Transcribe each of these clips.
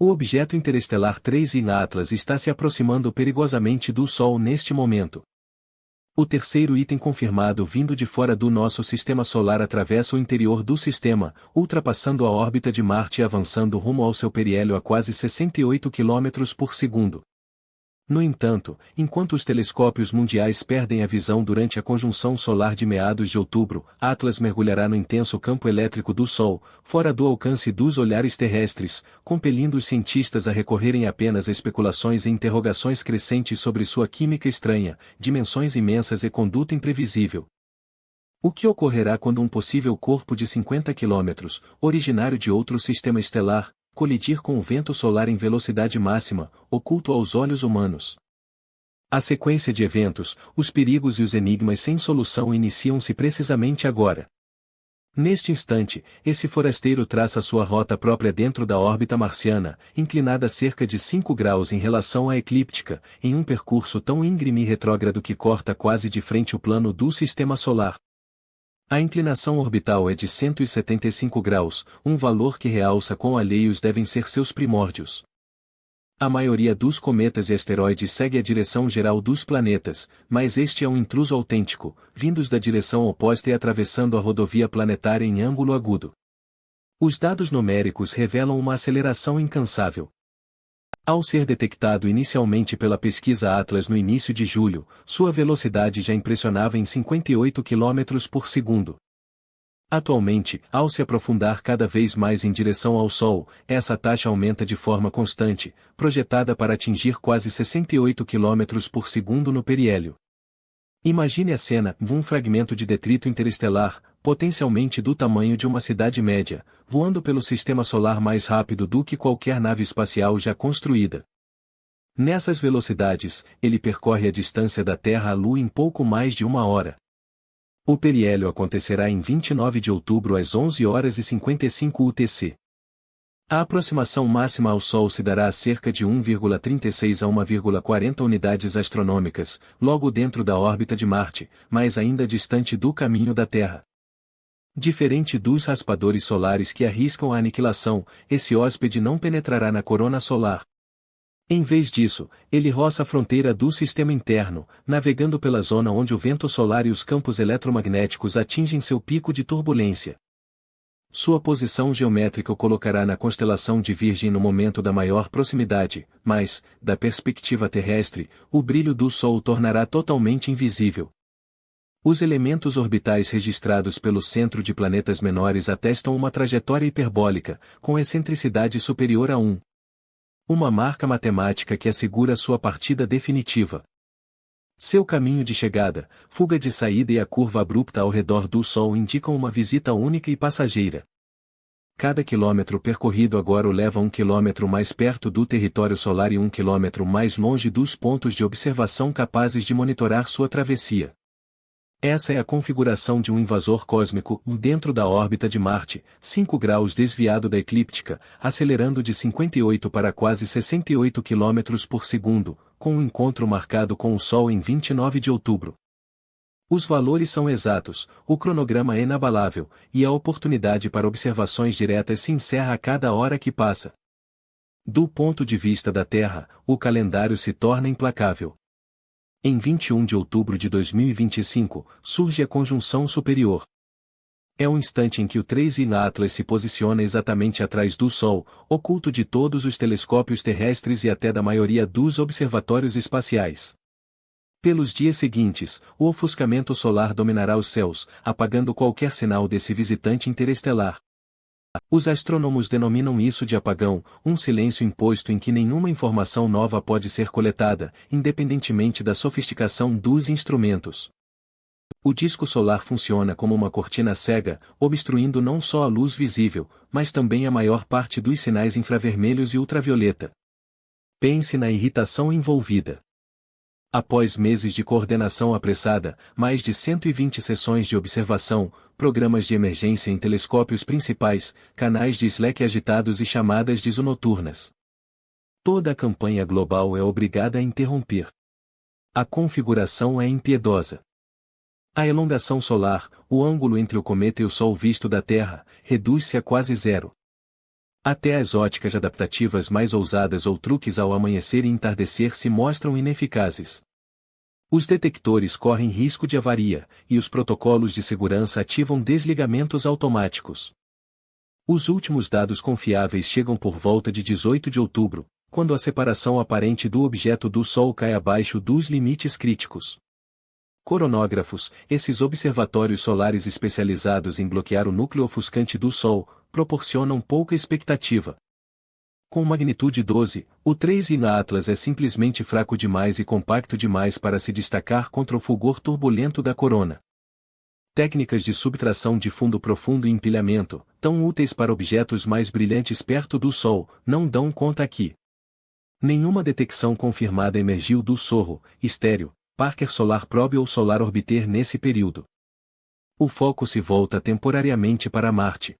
O objeto interestelar 3I Atlas está se aproximando perigosamente do Sol neste momento. O terceiro item confirmado vindo de fora do nosso sistema solar atravessa o interior do sistema, ultrapassando a órbita de Marte e avançando rumo ao seu periélio a quase 68 km por segundo. No entanto, enquanto os telescópios mundiais perdem a visão durante a conjunção solar de meados de outubro, Atlas mergulhará no intenso campo elétrico do Sol, fora do alcance dos olhares terrestres, compelindo os cientistas a recorrerem apenas a especulações e interrogações crescentes sobre sua química estranha, dimensões imensas e conduta imprevisível. O que ocorrerá quando um possível corpo de 50 km, originário de outro sistema estelar, colidir com o vento solar em velocidade máxima, oculto aos olhos humanos? A sequência de eventos, os perigos e os enigmas sem solução iniciam-se precisamente agora. Neste instante, esse forasteiro traça sua rota própria dentro da órbita marciana, inclinada cerca de 5 graus em relação à eclíptica, em um percurso tão íngreme e retrógrado que corta quase de frente o plano do sistema solar. A inclinação orbital é de 175 graus, um valor que realça quão alheios devem ser seus primórdios. A maioria dos cometas e asteroides segue a direção geral dos planetas, mas este é um intruso autêntico, vindos da direção oposta e atravessando a rodovia planetária em ângulo agudo. Os dados numéricos revelam uma aceleração incansável. Ao ser detectado inicialmente pela pesquisa Atlas no início de julho, sua velocidade já impressionava em 58 km por segundo. Atualmente, ao se aprofundar cada vez mais em direção ao Sol, essa taxa aumenta de forma constante, projetada para atingir quase 68 km por segundo no periélio. Imagine a cena: um fragmento de detrito interestelar, potencialmente do tamanho de uma cidade média, voando pelo sistema solar mais rápido do que qualquer nave espacial já construída. Nessas velocidades, ele percorre a distância da Terra à Lua em pouco mais de uma hora. O periélio acontecerá em 29 de outubro às 11h55 UTC. A aproximação máxima ao Sol se dará a cerca de 1,36 a 1,40 unidades astronômicas, logo dentro da órbita de Marte, mas ainda distante do caminho da Terra. Diferente dos raspadores solares que arriscam a aniquilação, esse hóspede não penetrará na corona solar. Em vez disso, ele roça a fronteira do sistema interno, navegando pela zona onde o vento solar e os campos eletromagnéticos atingem seu pico de turbulência. Sua posição geométrica o colocará na constelação de Virgem no momento da maior proximidade, mas, da perspectiva terrestre, o brilho do Sol o tornará totalmente invisível. Os elementos orbitais registrados pelo Centro de Planetas Menores atestam uma trajetória hiperbólica, com excentricidade superior a 1. Uma marca matemática que assegura sua partida definitiva. Seu caminho de chegada, fuga de saída e a curva abrupta ao redor do Sol indicam uma visita única e passageira. Cada quilômetro percorrido agora o leva 1 quilômetro mais perto do território solar e 1 quilômetro mais longe dos pontos de observação capazes de monitorar sua travessia. Essa é a configuração de um invasor cósmico dentro da órbita de Marte, 5 graus desviado da eclíptica, acelerando de 58 para quase 68 km por segundo, com um encontro marcado com o Sol em 29 de outubro. Os valores são exatos, o cronograma é inabalável, e a oportunidade para observações diretas se encerra a cada hora que passa. Do ponto de vista da Terra, o calendário se torna implacável. Em 21 de outubro de 2025, surge a conjunção superior. É o instante em que o 3I Atlas se posiciona exatamente atrás do Sol, oculto de todos os telescópios terrestres e até da maioria dos observatórios espaciais. Pelos dias seguintes, o ofuscamento solar dominará os céus, apagando qualquer sinal desse visitante interestelar. Os astrônomos denominam isso de apagão, um silêncio imposto em que nenhuma informação nova pode ser coletada, independentemente da sofisticação dos instrumentos. O disco solar funciona como uma cortina cega, obstruindo não só a luz visível, mas também a maior parte dos sinais infravermelhos e ultravioleta. Pense na irritação envolvida. Após meses de coordenação apressada, mais de 120 sessões de observação, programas de emergência em telescópios principais, canais de Slack agitados e chamadas de noturnas. Toda a campanha global é obrigada a interromper. A configuração é impiedosa. A elongação solar, o ângulo entre o cometa e o Sol visto da Terra, reduz-se a quase zero. Até as óticas adaptativas mais ousadas ou truques ao amanhecer e entardecer se mostram ineficazes. Os detectores correm risco de avaria, e os protocolos de segurança ativam desligamentos automáticos. Os últimos dados confiáveis chegam por volta de 18 de outubro, quando a separação aparente do objeto do Sol cai abaixo dos limites críticos. Coronógrafos, esses observatórios solares especializados em bloquear o núcleo ofuscante do Sol, proporcionam pouca expectativa. Com magnitude 12, o 3I na Atlas é simplesmente fraco demais e compacto demais para se destacar contra o fulgor turbulento da corona. Técnicas de subtração de fundo profundo e empilhamento, tão úteis para objetos mais brilhantes perto do Sol, não dão conta aqui. Nenhuma detecção confirmada emergiu do SOHO, estéreo, Parker Solar Probe ou Solar Orbiter nesse período. O foco se volta temporariamente para Marte.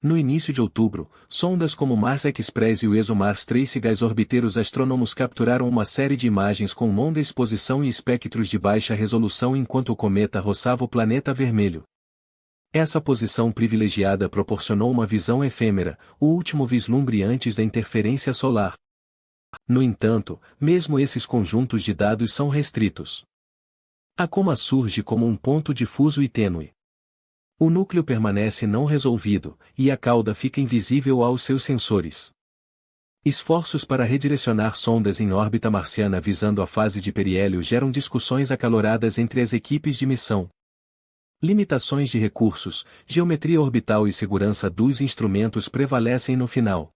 No início de outubro, sondas como Mars Express e o ExoMars Trace Gás Orbiter, os astrônomos capturaram uma série de imagens com longa exposição e espectros de baixa resolução enquanto o cometa roçava o planeta vermelho. Essa posição privilegiada proporcionou uma visão efêmera, o último vislumbre antes da interferência solar. No entanto, mesmo esses conjuntos de dados são restritos. A coma surge como um ponto difuso e tênue. O núcleo permanece não resolvido, e a cauda fica invisível aos seus sensores. Esforços para redirecionar sondas em órbita marciana visando a fase de periélio geram discussões acaloradas entre as equipes de missão. Limitações de recursos, geometria orbital e segurança dos instrumentos prevalecem no final.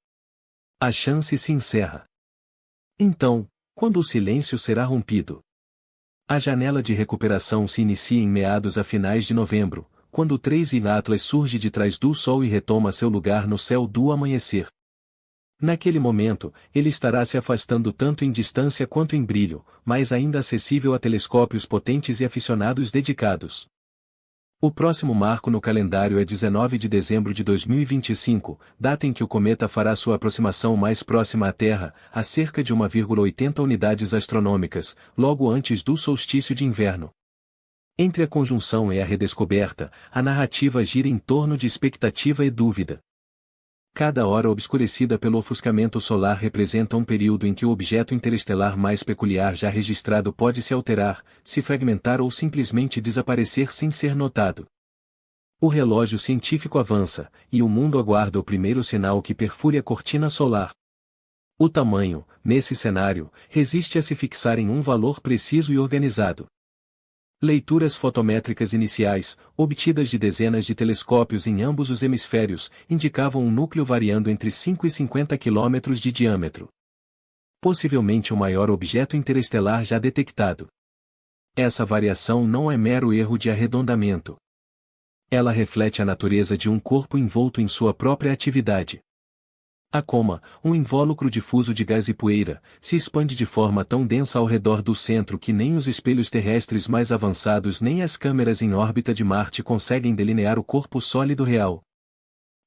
A chance se encerra. Então, quando o silêncio será rompido? A janela de recuperação se inicia em meados a finais de novembro, quando o 3I Atlas surge de trás do Sol e retoma seu lugar no céu do amanhecer. Naquele momento, ele estará se afastando tanto em distância quanto em brilho, mas ainda acessível a telescópios potentes e aficionados dedicados. O próximo marco no calendário é 19 de dezembro de 2025, data em que o cometa fará sua aproximação mais próxima à Terra, a cerca de 1,80 unidades astronômicas, logo antes do solstício de inverno. Entre a conjunção e a redescoberta, a narrativa gira em torno de expectativa e dúvida. Cada hora obscurecida pelo ofuscamento solar representa um período em que o objeto interestelar mais peculiar já registrado pode se alterar, se fragmentar ou simplesmente desaparecer sem ser notado. O relógio científico avança, e o mundo aguarda o primeiro sinal que perfure a cortina solar. O tamanho, nesse cenário, resiste a se fixar em um valor preciso e organizado. Leituras fotométricas iniciais, obtidas de dezenas de telescópios em ambos os hemisférios, indicavam um núcleo variando entre 5 e 50 km de diâmetro. Possivelmente o maior objeto interestelar já detectado. Essa variação não é mero erro de arredondamento. Ela reflete a natureza de um corpo envolto em sua própria atividade. A coma, um invólucro difuso de gás e poeira, se expande de forma tão densa ao redor do centro que nem os espelhos terrestres mais avançados nem as câmeras em órbita de Marte conseguem delinear o corpo sólido real.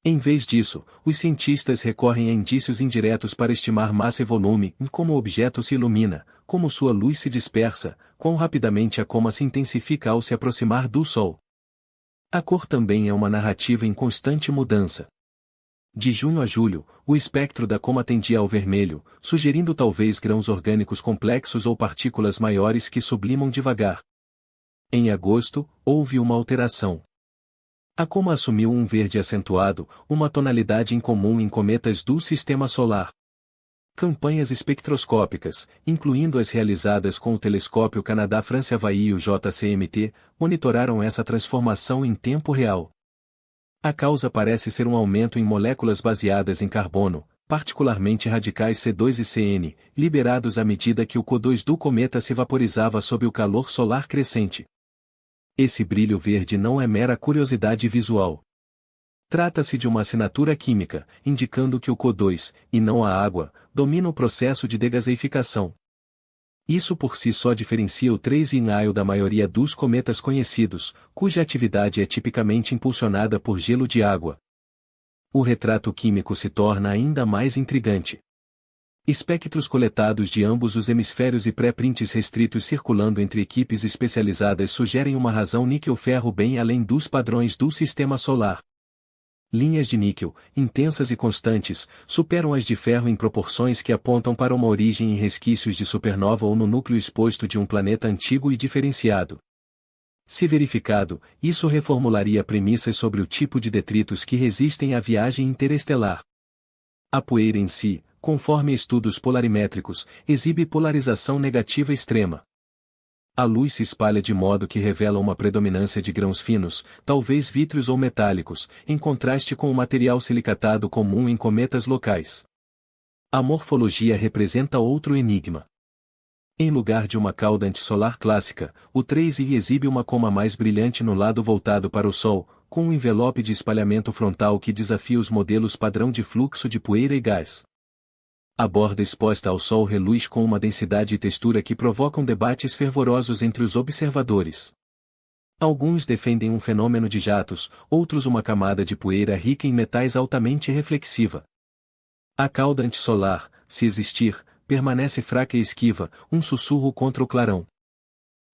Em vez disso, os cientistas recorrem a indícios indiretos para estimar massa e volume, como o objeto se ilumina, como sua luz se dispersa, quão rapidamente a coma se intensifica ao se aproximar do Sol. A cor também é uma narrativa em constante mudança. De junho a julho, o espectro da coma tendia ao vermelho, sugerindo talvez grãos orgânicos complexos ou partículas maiores que sublimam devagar. Em agosto, houve uma alteração. A coma assumiu um verde acentuado, uma tonalidade incomum em cometas do Sistema Solar. Campanhas espectroscópicas, incluindo as realizadas com o telescópio Canadá-França-Havaí e o JCMT, monitoraram essa transformação em tempo real. A causa parece ser um aumento em moléculas baseadas em carbono, particularmente radicais C2 e CN, liberados à medida que o CO2 do cometa se vaporizava sob o calor solar crescente. Esse brilho verde não é mera curiosidade visual. Trata-se de uma assinatura química, indicando que o CO2, e não a água, domina o processo de degaseificação. Isso por si só diferencia o 3I da maioria dos cometas conhecidos, cuja atividade é tipicamente impulsionada por gelo de água. O retrato químico se torna ainda mais intrigante. Espectros coletados de ambos os hemisférios e pré-prints restritos circulando entre equipes especializadas sugerem uma razão níquel-ferro bem além dos padrões do Sistema Solar. Linhas de níquel, intensas e constantes, superam as de ferro em proporções que apontam para uma origem em resquícios de supernova ou no núcleo exposto de um planeta antigo e diferenciado. Se verificado, isso reformularia premissas sobre o tipo de detritos que resistem à viagem interestelar. A poeira em si, conforme estudos polarimétricos, exibe polarização negativa extrema. A luz se espalha de modo que revela uma predominância de grãos finos, talvez vítreos ou metálicos, em contraste com o material silicatado comum em cometas locais. A morfologia representa outro enigma. Em lugar de uma cauda antissolar clássica, o 3I exibe uma coma mais brilhante no lado voltado para o Sol, com um envelope de espalhamento frontal que desafia os modelos padrão de fluxo de poeira e gás. A borda exposta ao Sol reluz com uma densidade e textura que provocam debates fervorosos entre os observadores. Alguns defendem um fenômeno de jatos, outros uma camada de poeira rica em metais altamente reflexiva. A cauda antissolar, se existir, permanece fraca e esquiva, um sussurro contra o clarão.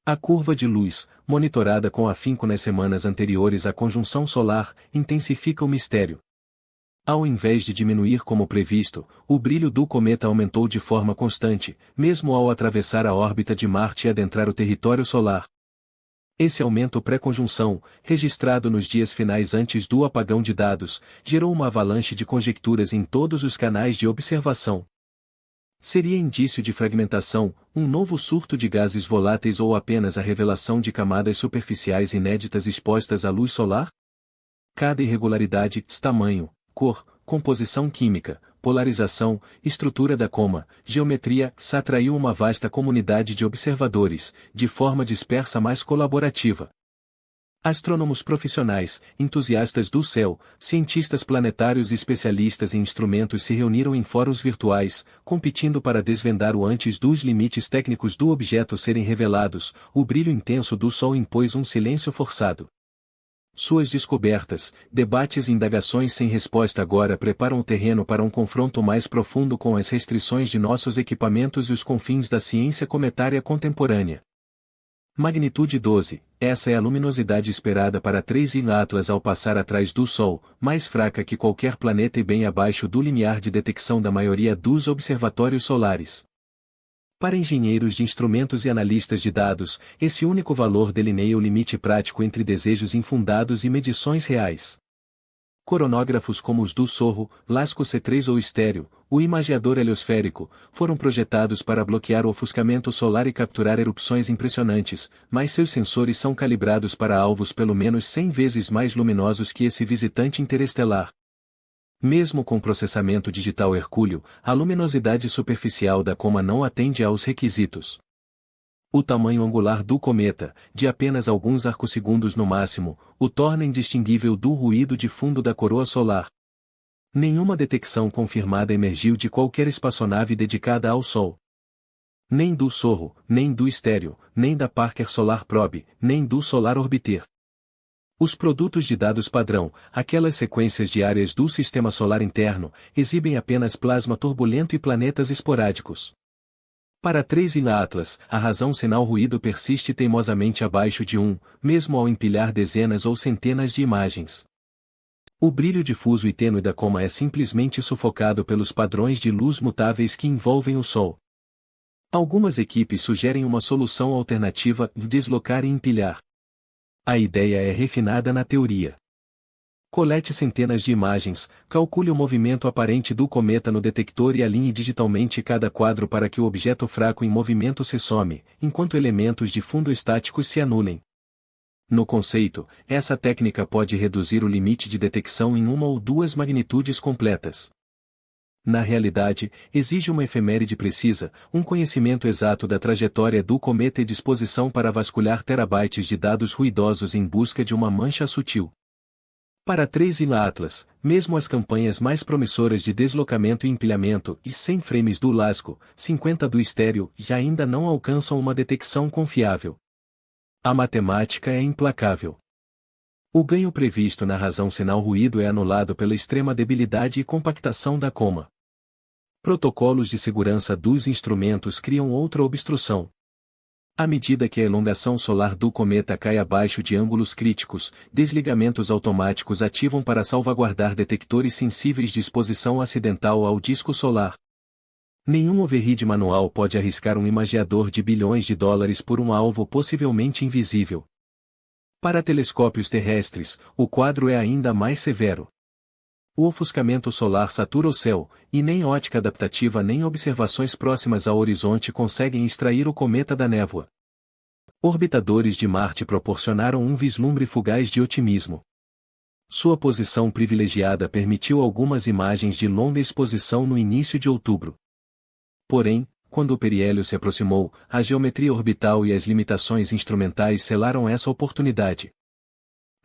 A curva de luz, monitorada com afinco nas semanas anteriores à conjunção solar, intensifica o mistério. Ao invés de diminuir como previsto, o brilho do cometa aumentou de forma constante, mesmo ao atravessar a órbita de Marte e adentrar o território solar. Esse aumento pré-conjunção, registrado nos dias finais antes do apagão de dados, gerou uma avalanche de conjecturas em todos os canais de observação. Seria indício de fragmentação, um novo surto de gases voláteis ou apenas a revelação de camadas superficiais inéditas expostas à luz solar? Cada irregularidade, tamanho, cor, composição química, polarização, estrutura da coma, geometria, atraiu uma vasta comunidade de observadores, de forma dispersa mas colaborativa. Astrônomos profissionais, entusiastas do céu, cientistas planetários e especialistas em instrumentos se reuniram em fóruns virtuais, competindo para desvendar o antes dos limites técnicos do objeto serem revelados. O brilho intenso do Sol impôs um silêncio forçado. Suas descobertas, debates e indagações sem resposta agora preparam o terreno para um confronto mais profundo com as restrições de nossos equipamentos e os confins da ciência cometária contemporânea. Magnitude 12, essa é a luminosidade esperada para 3I Atlas ao passar atrás do Sol, mais fraca que qualquer planeta e bem abaixo do limiar de detecção da maioria dos observatórios solares. Para engenheiros de instrumentos e analistas de dados, esse único valor delineia o limite prático entre desejos infundados e medições reais. Coronógrafos como os do Sorro, Lasco C3 ou Estéreo, o imageador heliosférico, foram projetados para bloquear o ofuscamento solar e capturar erupções impressionantes, mas seus sensores são calibrados para alvos pelo menos 100 vezes mais luminosos que esse visitante interestelar. Mesmo com processamento digital hercúleo, a luminosidade superficial da coma não atende aos requisitos. O tamanho angular do cometa, de apenas alguns arcosegundos no máximo, o torna indistinguível do ruído de fundo da coroa solar. Nenhuma detecção confirmada emergiu de qualquer espaçonave dedicada ao Sol. Nem do Sorro, nem do Estéreo, nem da Parker Solar Probe, nem do Solar Orbiter. Os produtos de dados padrão, aquelas sequências diárias do Sistema Solar interno, exibem apenas plasma turbulento e planetas esporádicos. Para 3I Atlas, a razão sinal-ruído persiste teimosamente abaixo de 1, mesmo ao empilhar dezenas ou centenas de imagens. O brilho difuso e tênue da coma é simplesmente sufocado pelos padrões de luz mutáveis que envolvem o Sol. Algumas equipes sugerem uma solução alternativa: deslocar e empilhar. A ideia é refinada na teoria. Colete centenas de imagens, calcule o movimento aparente do cometa no detector e alinhe digitalmente cada quadro para que o objeto fraco em movimento se some, enquanto elementos de fundo estáticos se anulem. No conceito, essa técnica pode reduzir o limite de detecção em uma ou duas magnitudes completas. Na realidade, exige uma efeméride precisa, um conhecimento exato da trajetória do cometa e disposição para vasculhar terabytes de dados ruidosos em busca de uma mancha sutil. Para 3I Atlas, mesmo as campanhas mais promissoras de deslocamento e empilhamento e 100 frames do Lasco, 50 do Estéreo, já ainda não alcançam uma detecção confiável. A matemática é implacável. O ganho previsto na razão sinal-ruído é anulado pela extrema debilidade e compactação da coma. Protocolos de segurança dos instrumentos criam outra obstrução. À medida que a elongação solar do cometa cai abaixo de ângulos críticos, desligamentos automáticos ativam para salvaguardar detectores sensíveis de exposição acidental ao disco solar. Nenhum override manual pode arriscar um imageador de bilhões de dólares por um alvo possivelmente invisível. Para telescópios terrestres, o quadro é ainda mais severo. O ofuscamento solar satura o céu, e nem ótica adaptativa nem observações próximas ao horizonte conseguem extrair o cometa da névoa. Orbitadores de Marte proporcionaram um vislumbre fugaz de otimismo. Sua posição privilegiada permitiu algumas imagens de longa exposição no início de outubro. Porém, quando o periélio se aproximou, a geometria orbital e as limitações instrumentais selaram essa oportunidade.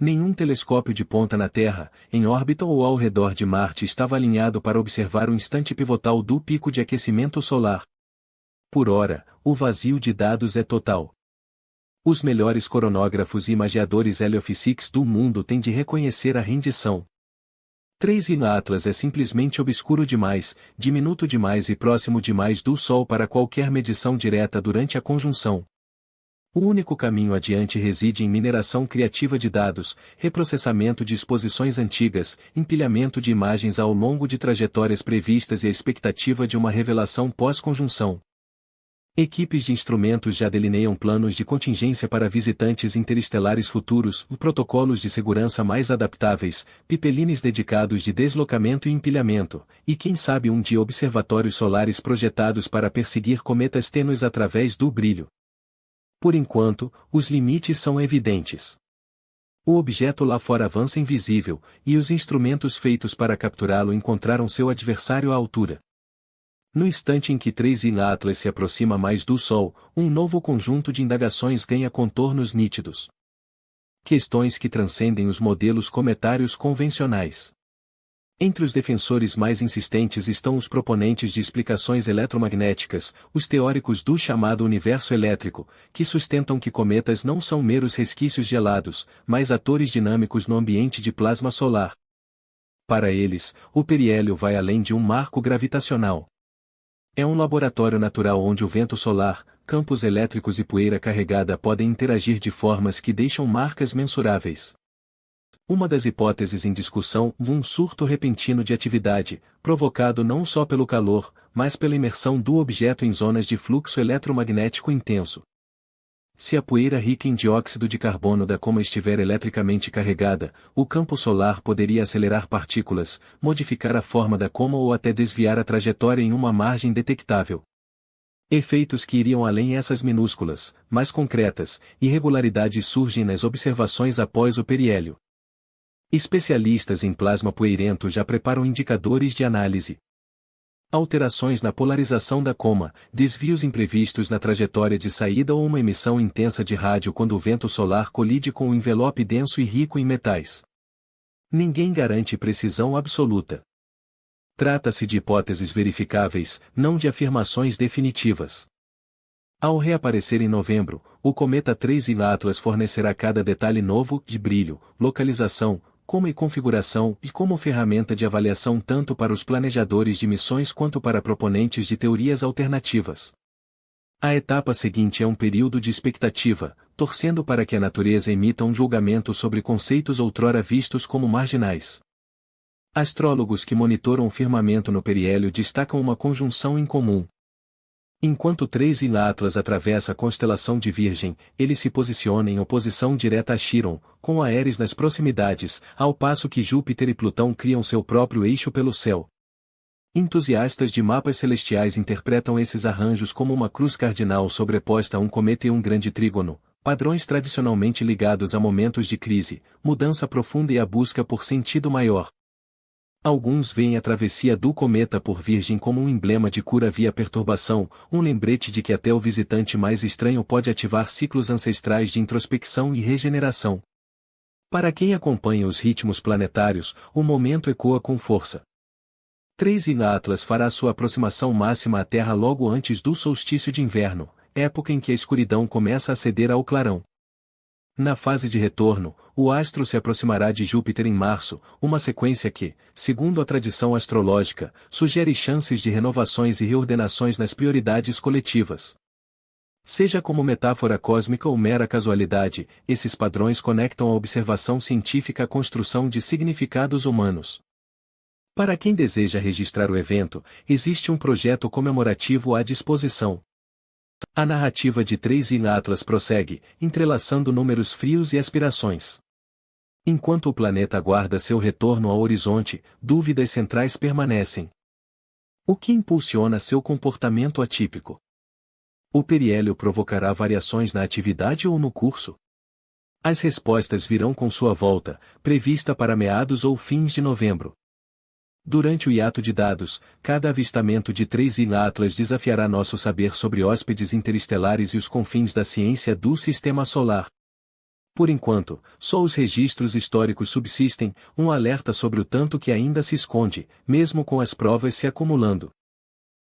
Nenhum telescópio de ponta na Terra, em órbita ou ao redor de Marte estava alinhado para observar o instante pivotal do pico de aquecimento solar. Por ora, o vazio de dados é total. Os melhores coronógrafos e imageadores heliophysics do mundo têm de reconhecer a rendição. 3I Atlas é simplesmente obscuro demais, diminuto demais e próximo demais do Sol para qualquer medição direta durante a conjunção. O único caminho adiante reside em mineração criativa de dados, reprocessamento de exposições antigas, empilhamento de imagens ao longo de trajetórias previstas e a expectativa de uma revelação pós-conjunção. Equipes de instrumentos já delineiam planos de contingência para visitantes interestelares futuros, protocolos de segurança mais adaptáveis, pipelines dedicados de deslocamento e empilhamento, e quem sabe um dia observatórios solares projetados para perseguir cometas tênues através do brilho. Por enquanto, os limites são evidentes. O objeto lá fora avança invisível, e os instrumentos feitos para capturá-lo encontraram seu adversário à altura. No instante em que 3I Atlas se aproxima mais do Sol, um novo conjunto de indagações ganha contornos nítidos. Questões que transcendem os modelos cometários convencionais. Entre os defensores mais insistentes estão os proponentes de explicações eletromagnéticas, os teóricos do chamado universo elétrico, que sustentam que cometas não são meros resquícios gelados, mas atores dinâmicos no ambiente de plasma solar. Para eles, o periélio vai além de um marco gravitacional. É um laboratório natural onde o vento solar, campos elétricos e poeira carregada podem interagir de formas que deixam marcas mensuráveis. Uma das hipóteses em discussão é um surto repentino de atividade, provocado não só pelo calor, mas pela imersão do objeto em zonas de fluxo eletromagnético intenso. Se a poeira rica em dióxido de carbono da coma estiver eletricamente carregada, o campo solar poderia acelerar partículas, modificar a forma da coma ou até desviar a trajetória em uma margem detectável. Efeitos que iriam além essas minúsculas, mais concretas, irregularidades surgem nas observações após o periélio. Especialistas em plasma poeirento já preparam indicadores de análise. Alterações na polarização da coma, desvios imprevistos na trajetória de saída ou uma emissão intensa de rádio quando o vento solar colide com um envelope denso e rico em metais. Ninguém garante precisão absoluta. Trata-se de hipóteses verificáveis, não de afirmações definitivas. Ao reaparecer em novembro, o cometa 3I Atlas fornecerá cada detalhe novo de brilho, localização, coma e configuração e como ferramenta de avaliação tanto para os planejadores de missões quanto para proponentes de teorias alternativas. A etapa seguinte é um período de expectativa, torcendo para que a natureza emita um julgamento sobre conceitos outrora vistos como marginais. Astrólogos que monitoram o firmamento no periélio destacam uma conjunção em comum. Enquanto 3I Atlas atravessa a constelação de Virgem, ele se posiciona em oposição direta a Chiron, com Ares nas proximidades, ao passo que Júpiter e Plutão criam seu próprio eixo pelo céu. Entusiastas de mapas celestiais interpretam esses arranjos como uma cruz cardinal sobreposta a um cometa e um grande trígono, padrões tradicionalmente ligados a momentos de crise, mudança profunda e a busca por sentido maior. Alguns veem a travessia do cometa por Virgem como um emblema de cura via perturbação, um lembrete de que até o visitante mais estranho pode ativar ciclos ancestrais de introspecção e regeneração. Para quem acompanha os ritmos planetários, o momento ecoa com força. 3I Atlas fará sua aproximação máxima à Terra logo antes do solstício de inverno, época em que a escuridão começa a ceder ao clarão. Na fase de retorno, o astro se aproximará de Júpiter em março, uma sequência que, segundo a tradição astrológica, sugere chances de renovações e reordenações nas prioridades coletivas. Seja como metáfora cósmica ou mera casualidade, esses padrões conectam a observação científica à construção de significados humanos. Para quem deseja registrar o evento, existe um projeto comemorativo à disposição. A narrativa de 3i Atlas prossegue, entrelaçando números frios e aspirações. Enquanto o planeta aguarda seu retorno ao horizonte, dúvidas centrais permanecem. O que impulsiona seu comportamento atípico? O periélio provocará variações na atividade ou no curso? As respostas virão com sua volta, prevista para meados ou fins de novembro. Durante o hiato de dados, cada avistamento de 3i Atlas desafiará nosso saber sobre hóspedes interestelares e os confins da ciência do Sistema Solar. Por enquanto, só os registros históricos subsistem, um alerta sobre o tanto que ainda se esconde, mesmo com as provas se acumulando.